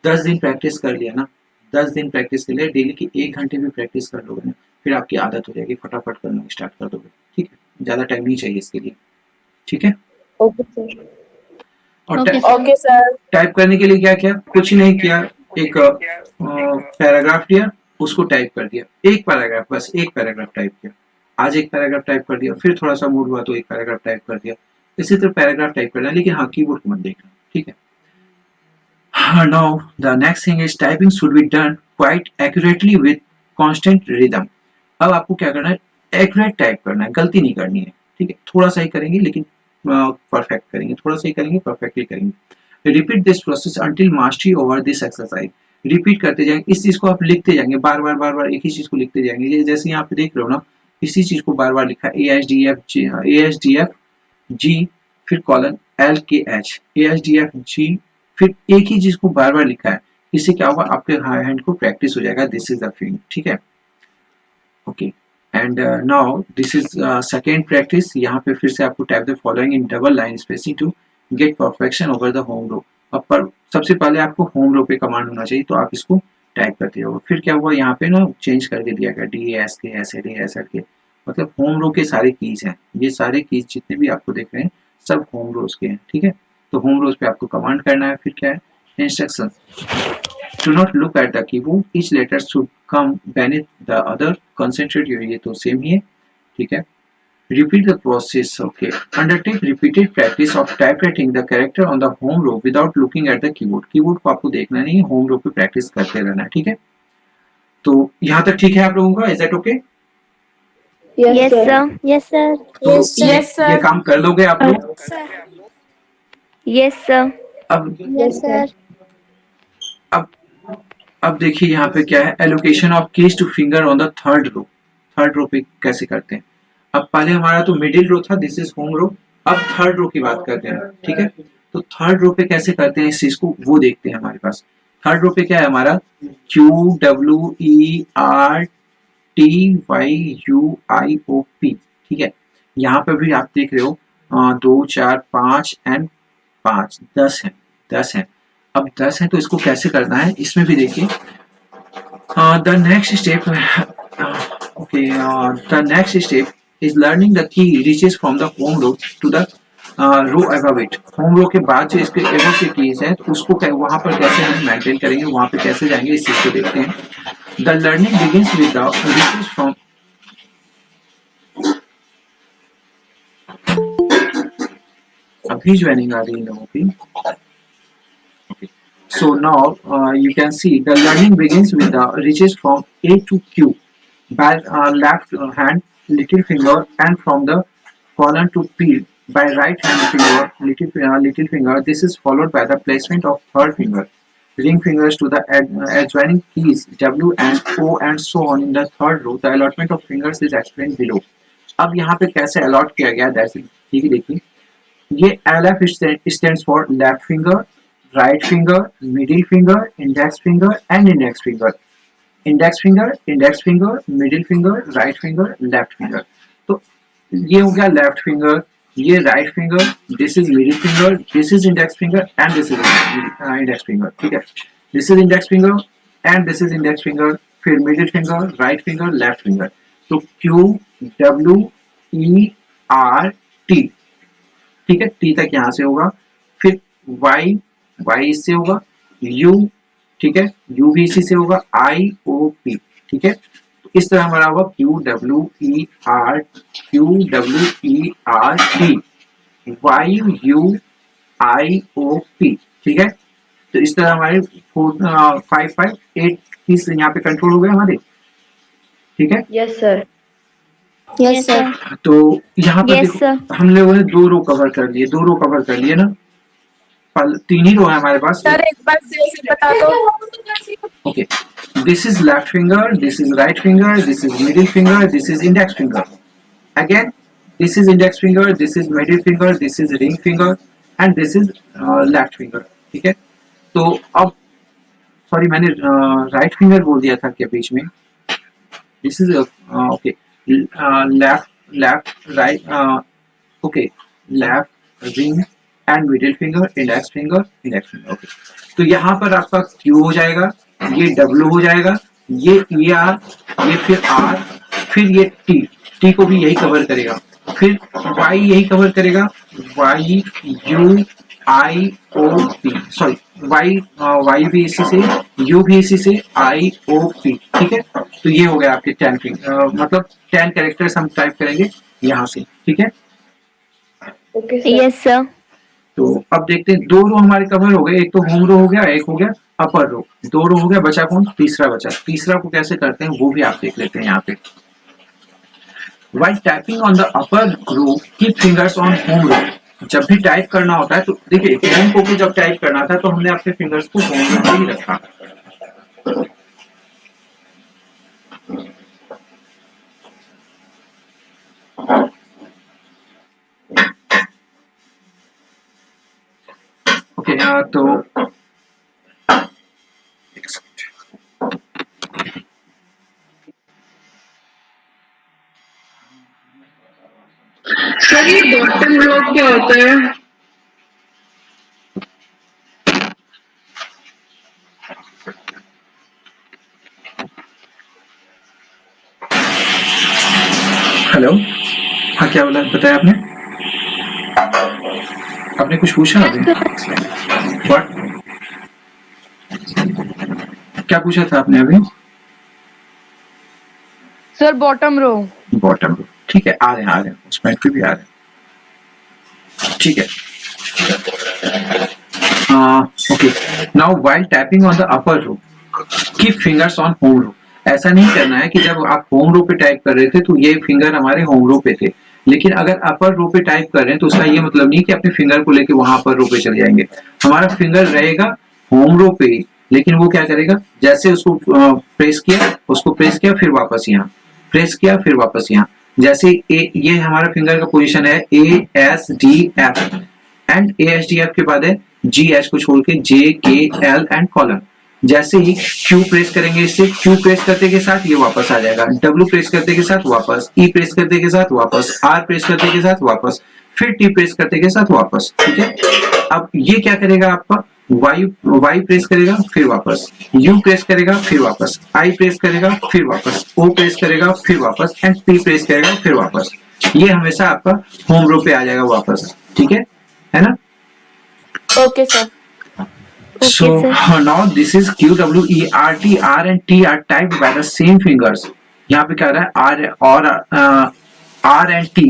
10 दिन प्रैक्टिस कर लिया ना, 10 दिन प्रैक्टिस कर लिया, डेली की 1 घंटे भी प्रैक्टिस कर लोगे ना, फिर आपकी आदत हो जाएगी, फटाफट करना स्टार्ट कर दोगे। ठीक है, ज्यादा टाइम नहीं चाहिए इसके लिए। ठीक है, ओके सर और Okay, Okay, sir. टाइप करने के लिए क्या किया? कुछ नहीं किया, एक पैराग्राफ लिया, उसको टाइप कर दिया, एक पैराग्राफ, बस एक पैराग्राफ टाइप किया। आज एक पैराग्राफ टाइप कर दिया, फिर थोड़ा सा मूड हुआ तो एक पैराग्राफ टाइप कर दिया। इसी तरह पैराग्राफ टाइप करना, लेकिन हाँ कीबोर्ड को मत देखना। ठीक है, now the next thing is typing should be done quite accurately with constant rhythm। अब आपको क्या करना है? एक्यूरेट टाइप करना है, गलती नहीं करनी है। ठीक है, थोड़ा सा ही करेंगे लेकिन परफेक्ट करेंगे, थोड़ा सा ही करेंगे, परफेक्टली करेंगे। Repeat this process until mastery over this exercise. Repeat करते जाएंगे, इस चीज को आप लिखते जाएंगे, बार बार एक ही चीज को लिखते जाएंगे। ये जैसे यहाँ पे देख रहे हो ना, इसी चीज को बार बार लिखा, ASDF G, फिर कॉलन LKH, ASDF G, फिर एक ही चीज को बार बार लिखा है। इससे क्या होगा? आपके हैंड को प्रैक्टिस हो जाएगा। This is the thing. ठीक है, okay, and now this is second practice. यहाँ पे फिर से आपको type the following in double line spacing to get perfection over the home row. अब पर सबसे पहले आपको होम रो पे कमांड होना चाहिए, तो आप इसको टाइप करते हो। फिर क्या हुआ? यहाँ पे ना चेंज करके दिया गया DASK SAD SLK, मतलब होम रो के सारे कीज हैं। ये सारे कीज जितने भी आपको देख रहे हैं सब होम रोज के हैं। ठीक है, तो होम रोज पे आपको कमांड करना है। फिर क्या है? Instruction, do not look at the keyboard, each letter should come beneath the other, concentrate your, ये तो सेम ही है। ठीक है, repeat the process, okay, undertake repeated practice of typewriting the character on the home row without looking at the keyboard। Keyboard को आपको देखना नहीं है, होम रो पे प्रैक्टिस करते रहना है। ठीक है, तो यहाँ तक ठीक है आप लोगों का? Is that okay? Yes, sir. Yes, sir. तो Yes, sir. Yes, sir. ये काम कर लोगे आप लोग? Sir Yes, sir. अब Yes, sir. अब देखिए यहाँ पे क्या है, allocation of keys to finger on the third row. Third row पे कैसे करते हैं? अब पहले हमारा तो मिडिल रो था, दिस इज होम रो। अब थर्ड रो की बात करते हैं। ठीक है, तो थर्ड रो पे कैसे करते हैं इस चीज को, वो देखते हैं हमारे पास। थर्ड रो पे क्या है हमारा QWERTYUIOP, ठीक है। यहाँ पे भी आप देख रहे हो 2 4 5 एंड 5 10 है, 10 है। अब 10 है तो इसको कैसे करना है, इसमें भी देखिए the next step the next step is learning the key reaches from the home row to the row above it. Home row के बाद जो इसके above के कीज है तो उसको वहां पर कैसे हम मेंटेन करेंगे, वहां पे कैसे जाएंगे, इस चीज को देखते हैं। The learning begins with the reaches from अभी ज्वाइनिंग आ रही है लोगों की। So now you can see the learning begins with the reaches from A to Q by left hand little finger and from the colon to P by right hand finger little finger. This is followed by the placement of third finger, ring fingers to the adjoining keys W and O and so on in the third row. The allotment of fingers is explained below. अब यहाँ पे कैसे allot किया गया, that's it, ठीक है। देखिए ये LF stands for left finger, right finger, middle finger, index finger and index finger. Index finger, middle finger, right finger, left finger. तो ये हो गया लेफ्ट फिंगर, ये right finger, this is middle finger, this is index finger and this is index finger, ठीक है। This is index finger and this is index finger, फिर middle finger, right finger, left finger. तो QWERT, ठीक है, T तक यहाँ से होगा, फिर वाई इससे होगा, यू, ठीक है, यू भी इसी से होगा, IOP, ठीक है। इस तरह हमारा होगा QWERT YUIOP, ठीक है। तो इस तरह हमारे 4 5 5 8 पीस यहाँ पे कंट्रोल हो गए हमारे, ठीक है। Yes sir. Yes, sir. तो यहाँ पर Yes, देखो sir. हम लोगों ने 2 रो कवर कर लिए, 2 रो कवर कर लिए ना, 3 ही रो है हमारे पास। सर एक बार से बता दो। Okay, this is left finger, this is right finger, this is middle finger, this is index finger. Again, this is index finger, this is middle finger, this is ring finger, and this is left finger. ठीक है। तो अब sorry मैंने right finger बोल दिया था क्या बीच में। This is okay, left, right, okay, left, ring and middle finger, index finger, okay. तो यहाँ पर आपका Q हो जाएगा, ये W हो जाएगा, ये ER, ये फिर R, फिर ये T को भी यही कवर करेगा, फिर Y यही कवर करेगा, YUIOP, सॉरी Y भी इसी से, U भी इसी से, IOP, ठीक है। तो ये हो गया आपके 10 मतलब 10 कैरेक्टर्स हम टाइप करेंगे यहाँ से, ठीक है। Okay sir. Yes, sir. तो अब देखते हैं 2 रो हमारे कवर हो गए, एक तो होम रो हो गया, एक हो गया अपर रो, 2 रो हो गया, बचा कौन, तीसरा बचा। तीसरा को कैसे करते हैं वो भी आप देख लेते हैं यहाँ पे। While tapping on the upper row, keep fingers on home row. जब भी टाइप करना होता है तो देखिए होम को भी जब टाइप करना था तो हमने अपने फिंगर्स को होम रो पे ही रखा। ओके, तो सर ये बॉटम रो क्या होता है? हेलो, हाँ क्या बोला, बताया आपने? आपने कुछ पूछा अभी? What? क्या पूछा था आपने अभी? Sir bottom row. Bottom row, ठीक है, आ रहे हैं उस पॉइंट पे भी आ रहे हैं, ठीक है। Okay, now while tapping on the upper row keep fingers on home row. ऐसा नहीं करना है कि जब आप होम रो पे टाइप कर रहे थे तो ये फिंगर हमारे होम रो पे थे, लेकिन अगर अपर रो पे टाइप कर रहे हैं तो उसका ये मतलब नहीं कि अपने फिंगर को लेके वहां पर रो पे चले जाएंगे। हमारा फिंगर रहेगा होम रो पे, लेकिन वो क्या करेगा, जैसे उसको प्रेस किया फिर वापस यहाँ, प्रेस किया फिर वापस यहाँ। जैसे ये हमारा फिंगर का पोजीशन है ASDF एंड ASDF के बाद है GH को छोड़ के JKL एंड कॉलन। जैसे ही Q प्रेस करेंगे इससे, Q प्रेस करते के साथ ये वापस आ जाएगा, W प्रेस करते के साथ वापस, E प्रेस करते के साथ वापस, R प्रेस करते के साथ वापस, फिर T प्रेस करते के साथ वापस। ठीक है, अब ये क्या करेगा आपका, Y प्रेस करेगा फिर वापस, U प्रेस करेगा फिर वापस, I प्रेस करेगा फिर वापस, O प्रेस करेगा फिर वापस एंड P प्रेस करेगा फिर वापस। ये हमेशा आपका होम रो पे आ जाएगा वापस। ठीक है ना? Okay sir. So now this is Q, W, E, R, T. R and T are typed by the same fingers. यहाँ पे क्या रहा है, R and T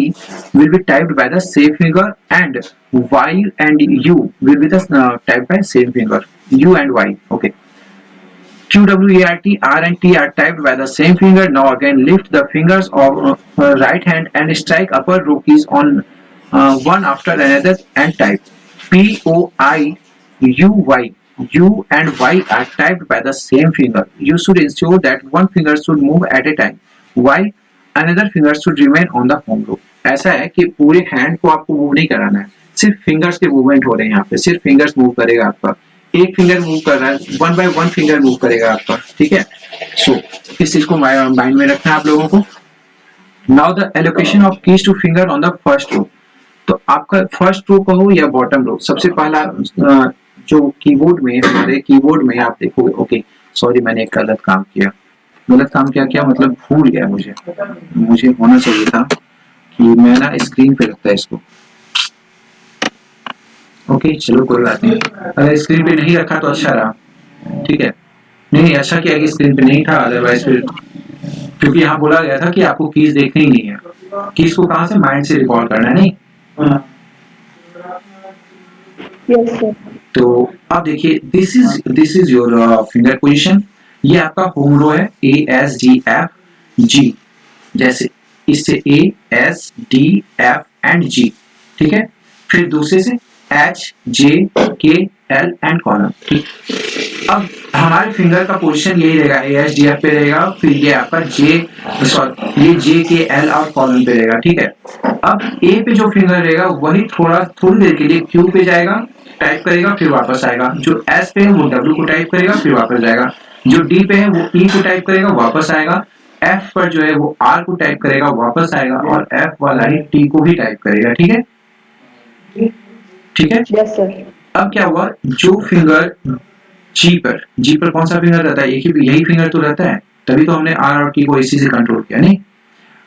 will be typed by the same finger and Y and U will be the typed by same finger. U and Y. Okay. Q, W, E, R and T are typed by the same finger. Now again lift the fingers of right hand and strike upper row keys on one after another and type P, O, I, U, Y. U and Y are typed by the same finger. You should ensure that one finger should move at a time. While another finger should remain on the home row. ऐसा है कि पूरे hand को आपको move नहीं कराना है, सिर्फ फिंगर्स के मूवमेंट हो रहे हैं यहाँ पे, सिर्फ फिंगर्स मूव करेगा आपका, एक फिंगर मूव कर रहा है, one by one finger move करेगा आपका। ठीक है, सो इस चीज को माइंड में रखना है आप लोगों को। Now the allocation of keys to finger on the first row. तो आपका फर्स्ट रो कहो या बॉटम रो, सबसे पहला जो कीबोर्ड में, हमारे कीबोर्ड में आप देखोगे, ओके सॉरी मैंने एक गलत काम किया क्या मतलब भूल गया, मुझे होना चाहिए था कि मैं ना स्क्रीन पे रखता है इसको। ओके चलो कोई बात नहीं, अगर स्क्रीन पे नहीं रखा तो अच्छा रहा। ठीक है, नहीं अच्छा किया कि स्क्रीन पे नहीं था, अदरवाइज फिर, क्योंकि यहाँ बोला गया था कि आपको कीज देखनी नहीं है, कीज को कहाँ से, माइंड से रिकॉल करना है। नहीं यस सर। तो अब देखिए this is your finger position. ये आपका होम रो है, A S D F G, जैसे इससे A S D F and G। ठीक है, फिर दूसरे से H J K L and column. ठीक, अब हमारे फिंगर का पोजीशन यही रहेगा, A S D F पे रहेगा, फिर ये आपका ये J K L और कॉलम पे रहेगा। ठीक है, अब A पे जो फिंगर रहेगा वही थोड़ी देर के लिए Q पे जाएगा, टाइप करेगा, फिर वापस आएगा। जो S पे है वो W को टाइप करेगा, फिर वापस जाएगा। जो D पे है वो E को टाइप करेगा, वापस आएगा। F पर जो है वो R को टाइप करेगा, वापस आएगा, और F वाला ही T को भी टाइप करेगा। ठीक है, ठीक है। Yes sir. अब क्या हुआ, जो फिंगर G पर कौन सा फिंगर रहता है, यही फिंगर तो रहता है, तभी तो हमने R और T को इसी से कंट्रोल किया। नहीं,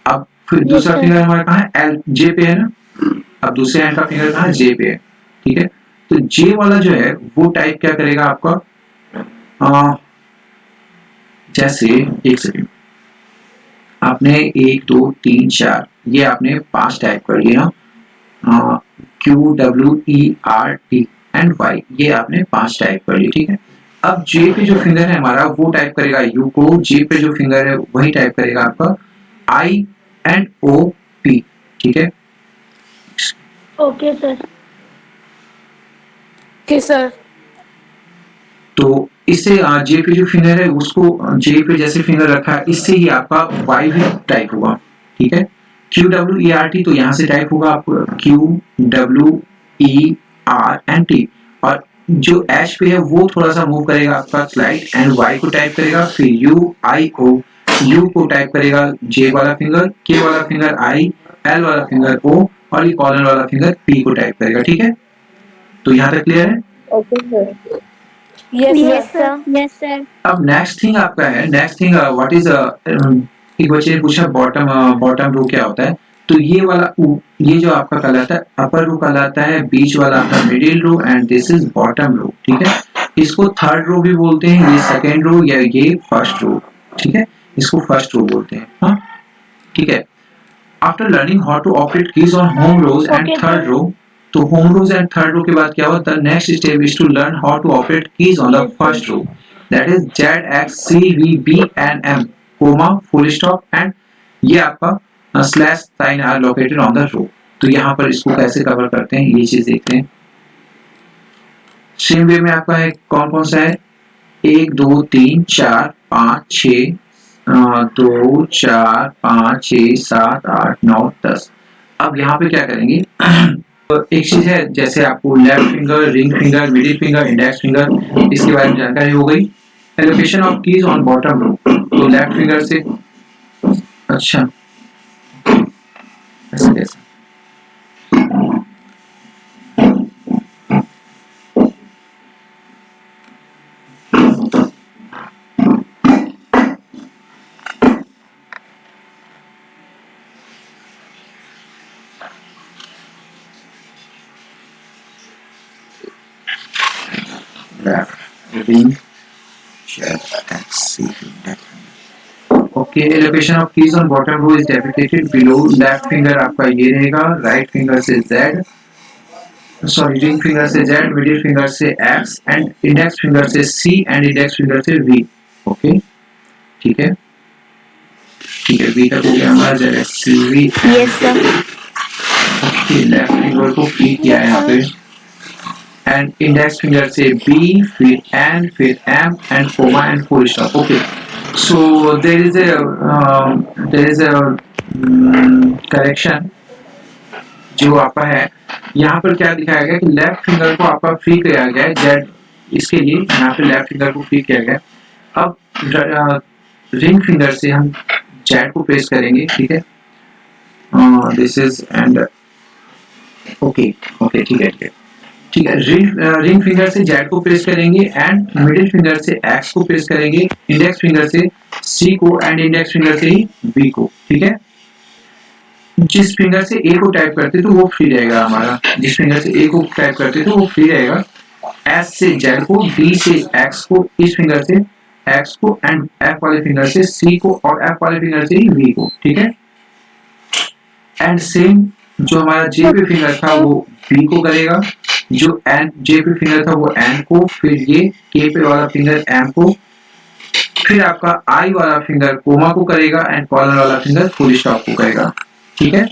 अब फिर दूसरा फिंगर हमारा कहाँ है, L J पे है ना, अब दूसरे हैंड का फिंगर कहाँ, J पे है। ठीक है, तो J वाला जो है वो टाइप क्या करेगा आपका, जैसे एक सेकेंड, आपने 1 2 3 4 ये आपने 5 टाइप कर लिया, Q W E R T and Y ये आपने 5 टाइप कर ली। ठीक है, अब J पे जो फिंगर है हमारा वो टाइप करेगा U को, J पे जो फिंगर है वही टाइप करेगा आपका I एंड O P। ठीक है, ओके सर। Okay sir. तो इससे J पे जो फिंगर है उसको, J पे जैसे फिंगर रखा है इससे ही आपका Y भी टाइप होगा। ठीक है, Q W E R T तो यहाँ से टाइप होगा आपको Q W E R and T, और जो H पे है वो थोड़ा सा मूव करेगा आपका स्लाइड एंड Y को टाइप करेगा, फिर U I O, U को टाइप करेगा J वाला फिंगर, K वाला फिंगर I, L वाला फिंगर O और ये कॉलन वाला फिंगर P को टाइप करेगा। ठीक है, तो यहाँ तक क्लियर है? Okay sir. Yes sir. Yes sir. अब नेक्स्ट थिंग आपका है, नेक्स्ट थिंग व्हाट इज, एक बच्चे ने पूछा बॉटम रो क्या होता है, तो ये वाला ये जो आपका कहलाता है अपर रो कहलाता है, बीच वाला आपका middle row and this is bottom row. ठीक है, इसको थर्ड रो भी बोलते हैं, ये सेकेंड रो या ये फर्स्ट रो। ठीक है, इसको फर्स्ट रो बोलते हैं। हाँ ठीक है, after learning how to operate keys on home rows and third row, तो home rows and third row के बाद क्या हुआ, the next step is to learn how to operate keys on the first row, that is Z X C V B and M, comma, full stop and ये आपका slash sign are located on the row. तो यहाँ पर इसको कैसे cover करते हैं ये चीज देखते हैं। सेम वे में आपका है, कौन कौन सा है, 1 2 3 4 5 6 2 4 5 6 7 8 9 10। अब यहाँ पे क्या करेंगे, एक चीज है, जैसे आपको left finger, ring finger, middle finger, index finger, इसके बारे में जानकारी हो गई। Allocation of keys on bottom row, तो लेफ्ट फिंगर से, अच्छा ऐसा कैसे, okay, allocation of keys on bottom row is defined below, left finger आपका ये रहेगा, राइट फिंगर से जेड, सॉरी रिंग फिंगर से जेड, मिडिल फिंगर से एक्स एंड इंडेक्स फिंगर से सी एंड इंडेक्स फिंगर से वी। ओके ठीक है, ठीक है, वी तक हो गया हमारा, Z X C V. Yes sir. Okay, left finger को फ्री किया है यहाँ पे, एंड इंडेक्स फिंगर से बी, फिर एन, फिर M and comma and full stop. Okay, so there is a correction जो आपका है, यहाँ पर क्या दिखाया गया कि लेफ्ट फिंगर को आपका फ्री किया गया है जेड, इसके लिए यहाँ पे लेफ्ट फिंगर को फ्री किया गया। अब रिंग फिंगर से हम जेड को प्रेस करेंगे, ठीक है, this is and okay okay ठीक है, ठीक है, रिंग फिंगर से जेड को प्रेस करेंगे एंड मिडिल फिंगर से एक्स को प्रेस करेंगे, इंडेक्स फिंगर से सी को एंड इंडेक्स फिंगर से ही बी को। ठीक है, जिस फिंगर से ए को टाइप करते तो वो फ्री रहेगा हमारा, जिस फिंगर से ए को टाइप करते तो वो फ्री रहेगा। एस से जेड को, डी से एक्स को, इस फिंगर से एक्स को एंड एफ वाले फिंगर से सी को और एफ वाले फिंगर से ही वी को। ठीक है, एंड सेम जो हमारा जे पे फिंगर था वो बी को करेगा, जो एन जे पे फिंगर था वो एन को, फिर ये के पे वाला फिंगर एम को, फिर आपका आई वाला फिंगर कोमा को करेगा एंड कॉलर वाला फिंगर फुल स्टॉप को करेगा। ठीक है,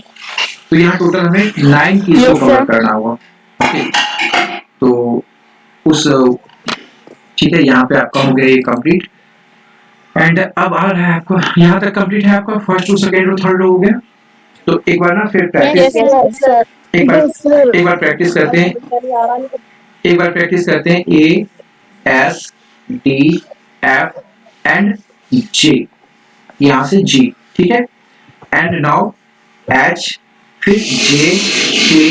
तो यहाँ टोटल हमें 9 कीज को कवर करना होगा। ओके, तो उस ठीक है, यहाँ पे आपका हो गया ये कंप्लीट, एंड अब आ रहा है आपको, यहाँ तक कंप्लीट है आपका फर्स्ट टू सेकेंड और थर्ड हो गया। तो एक बार ना फिर प्रैक्टिस, एक बार प्रैक्टिस करते हैं, एक बार प्रैक्टिस करते हैं, A S D F and J, यहाँ से जी। ठीक है, एंड नाउ एच, फिर जे के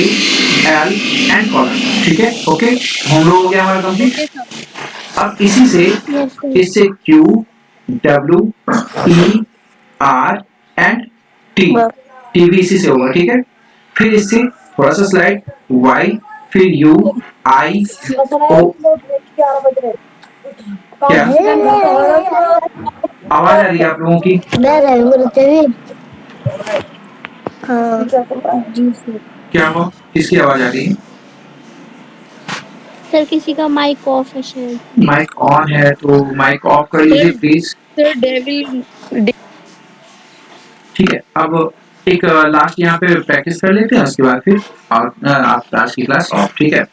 एल एंड कॉलम। ठीक है, ओके, होम रो हो गया हमारा कंप्लीट। अब इसी से इससे Q W E R and T, T भी इसी से होगा। ठीक है, फिर इससे थोड़ा सा स्लाइड वाई, फिर यू आई ओ, क्या आवाज आ रही है आप लोगों की? क्या हुआ, किसकी आवाज आ रही है? सर किसी का माइक ऑफ है शायद। माइक ऑन है तो माइक ऑफ कर लीजिए प्लीज। ठीक है, अब एक लास्ट यहाँ पे प्रैक्टिस कर लेते हैं, उसके बाद फिर आप आज की क्लास ऑफ। ठीक है,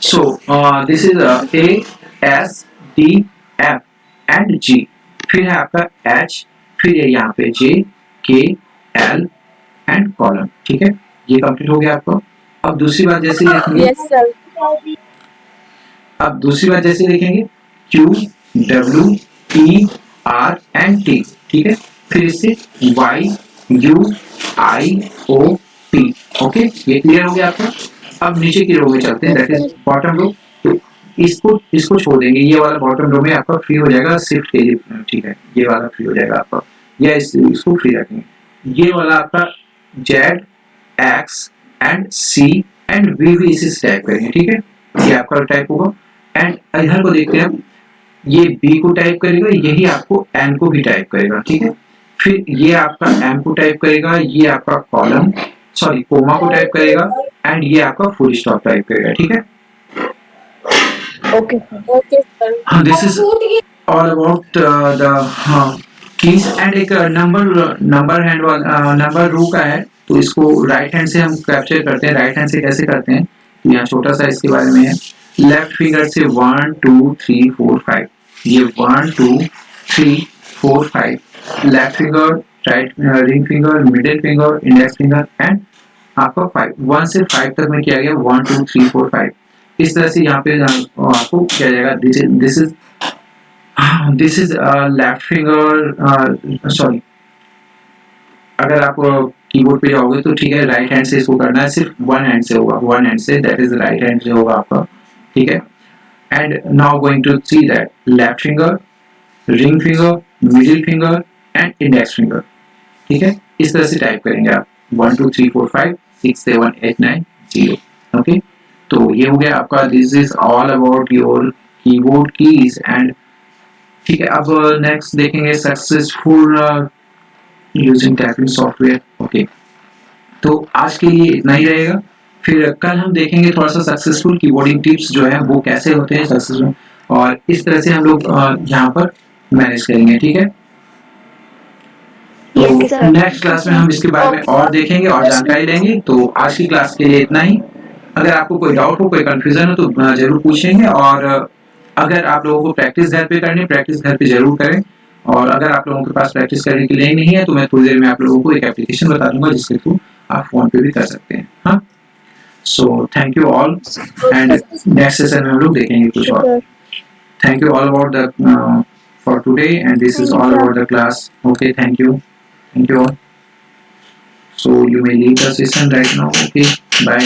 so this is A S D F and G, फिर है आपका एच, फिर है यहाँ पे जे के एल एंड कॉलम। ठीक है, ये कंप्लीट हो गया आपको। अब दूसरी बात जैसे लिखेंगे, यस सर। अब दूसरी बात जैसे लिखेंगे Q W E R and T. ठीक है, फिर इससे Y U I O P. Okay, ये क्लियर हो गया आपका। अब नीचे की रो में चलते हैं, दैट इज बॉटम रो। तो इसको छोड़ देंगे, ये वाला बॉटम रो में आपका फ्री हो जाएगा शिफ्ट के लिए। ठीक है, ये वाला फ्री हो जाएगा आपका, या इसको फ्री रखेंगे। ये वाला आपका Z X and C and V भी इसी से टाइप करेंगे। ठीक है, ये आपका टाइप होगा। एंड इधर को देखते हैं, ये बी को टाइप करेगा, यही आपको एन को भी टाइप करेगा। ठीक है, फिर ये आपका एम को टाइप करेगा, ये आपका कॉलम सॉरी कोमा को टाइप करेगा एंड ये आपका फुल स्टॉप टाइप करेगा। ठीक है, okay sir. This is all about the keys. And एक नंबर हैंड नंबर रो का है, तो इसको राइट हैंड से हम कैप्चर करते हैं। राइट हैंड से कैसे करते हैं, यहाँ छोटा सा इसके बारे में है। लेफ्ट फिंगर से 1 2 3 4 5, ये 1 2 3 4 5, left finger, right ring finger, middle finger, index finger and आपका 5, 1 से 5 तक में किया गया 1 2 3 4 5। इस तरह से यहाँ पे आपको किया जाएगा। This is this is left finger, sorry, अगर आप कीबोर्ड पे जाओगे तो ठीक है, राइट हैंड से इसको करना है, सिर्फ वन हैंड से होगा, वन हैंड से, दैट इज राइट हैंड से होगा आपका, ठीक है। And now going to see that left finger, ring finger, middle finger and index finger, ठीक है। इस तरह से टाइप करेंगे आप 1 2 3 4 5 6 7 8 9 0, ओके। तो ये हो गया आपका, this is all about your keyboard keys and, ठीक है। अब नेक्स्ट देखेंगे successful using typing software, okay. तो आज के लिए इतना ही रहेगा, फिर कल हम देखेंगे थोड़ा सा सक्सेसफुल कीबोर्डिंग टिप्स जो है वो कैसे होते हैं सक्सेसफुल, और इस तरह से हम लोग यहाँ पर मैनेज करेंगे, ठीक है। तो Yes, sir. नेक्स्ट क्लास में हम इसके बारे में और देखेंगे और जानकारी लेंगे। तो आज की क्लास के लिए इतना ही। अगर आपको कोई डाउट हो, कोई कंफ्यूजन हो तो जरूर पूछेंगे, और अगर आप लोगों को प्रैक्टिस घर पे करनी, प्रैक्टिस घर पे जरूर करें। और अगर आप लोगों के पास प्रैक्टिस करने के लिए नहीं है तो मैं थोड़ी देर में आप लोगों को एक एप्लीकेशन बता दूंगा जिसके थ्रू आप फोन पे भी कर सकते हैं। हाँ, so thank you all, and next session में हम लोग देखेंगे कुछ और। Thank you all about the for today, and this is all about the class. Okay, thank you all. So you may leave the session right now. Okay, bye.